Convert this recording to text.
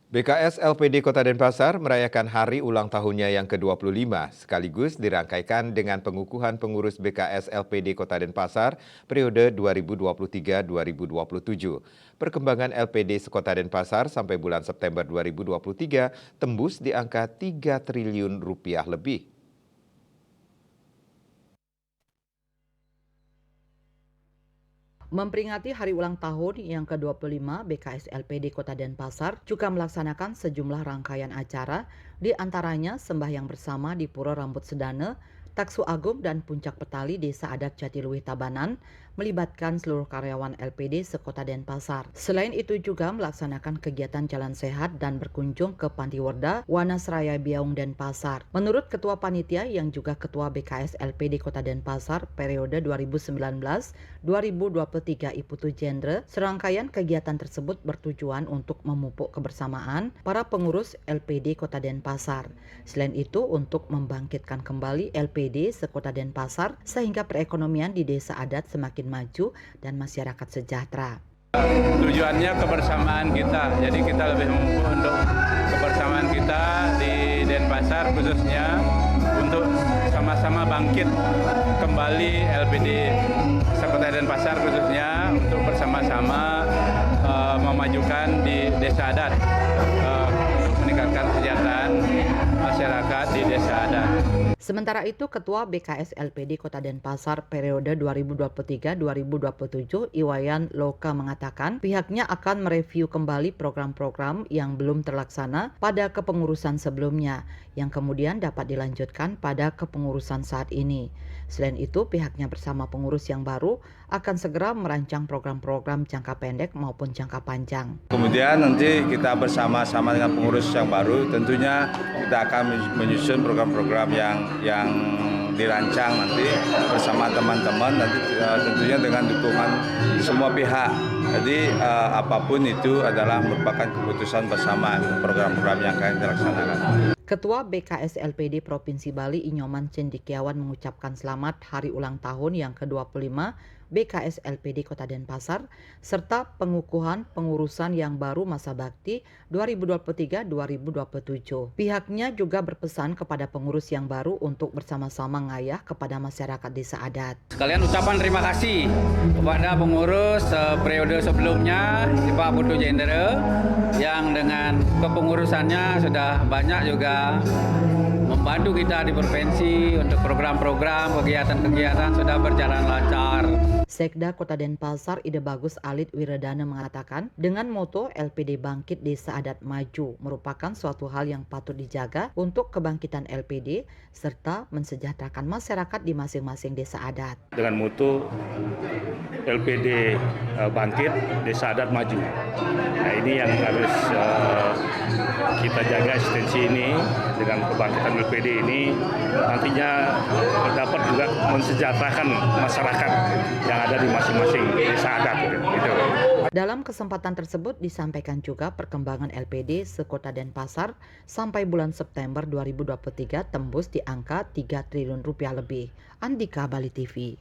BKS LPD Kota Denpasar merayakan hari ulang tahunnya yang ke-25 sekaligus dirangkaikan dengan pengukuhan pengurus BKS LPD Kota Denpasar periode 2023-2027. Perkembangan LPD sekota Denpasar sampai bulan September 2023 tembus di angka 3 triliun rupiah lebih. Memperingati hari ulang tahun yang ke-25 BKS LPD Kota Denpasar juga melaksanakan sejumlah rangkaian acara, di antaranya sembahyang bersama di Pura Rambut Sedane, Taksu Agung dan Puncak Petali Desa Adat Jatiluwih Tabanan, melibatkan seluruh karyawan LPD sekota Denpasar. Selain itu juga melaksanakan kegiatan jalan sehat dan berkunjung ke Panti Werda, Wanasraya Biaung Denpasar. Menurut Ketua Panitia yang juga Ketua BKS LPD Kota Denpasar periode 2019-2023 Iputu Jendre, serangkaian kegiatan tersebut bertujuan untuk memupuk kebersamaan para pengurus LPD Kota Denpasar. Selain itu untuk membangkitkan kembali LPD sekota Denpasar sehingga perekonomian di desa adat semakin maju dan masyarakat sejahtera. Tujuannya kebersamaan kita, jadi kita lebih memupuk untuk kebersamaan kita di Denpasar khususnya untuk sama-sama bangkit kembali LPD sekota Denpasar khususnya untuk bersama-sama memajukan di desa adat, meningkatkan kesejahteraan masyarakat di desa adat. Sementara itu, Ketua BKS LPD Kota Denpasar periode 2023-2027 Iwayan Loka mengatakan pihaknya akan mereview kembali program-program yang belum terlaksana pada kepengurusan sebelumnya, yang kemudian dapat dilanjutkan pada kepengurusan saat ini. Selain itu, pihaknya bersama pengurus yang baru akan segera merancang program-program jangka pendek maupun jangka panjang. Kemudian nanti kita bersama-sama dengan pengurus yang baru, tentunya kita akan menyusun program-program yang dirancang nanti bersama teman-teman, nanti tentunya dengan dukungan semua pihak. Jadi apapun itu adalah merupakan keputusan bersama program-program yang akan dilaksanakan. Ketua BKS LPD Provinsi Bali Inyoman Cendikiawan mengucapkan selamat hari ulang tahun yang ke-25 BKS LPD Kota Denpasar serta pengukuhan pengurusan yang baru masa bakti 2023-2027. Pihaknya juga berpesan kepada pengurus yang baru untuk bersama-sama ngayah kepada masyarakat desa adat. Sekalian ucapan terima kasih kepada pengurus periode sebelumnya di Pak Putu Jendre yang dengan kepengurusannya sudah banyak juga membantu kita di provinsi untuk program-program, kegiatan-kegiatan sudah berjalan lancar. Sekda Kota Denpasar Ide Bagus Alit Wiredana mengatakan dengan moto LPD Bangkit Desa Adat Maju merupakan suatu hal yang patut dijaga untuk kebangkitan LPD serta mensejahterakan masyarakat di masing-masing desa adat. Dengan moto LPD Bangkit Desa Adat Maju. Nah, ini yang harus kita jaga eksistensi ini dengan kebangkitan LPD ini nantinya dapat juga mensejahterakan masyarakat yang ada di masing-masing desa adat gitu. Dalam kesempatan tersebut disampaikan juga perkembangan LPD sekota Denpasar sampai bulan September 2023 tembus di angka 3 triliun rupiah lebih. Andika, Bali TV.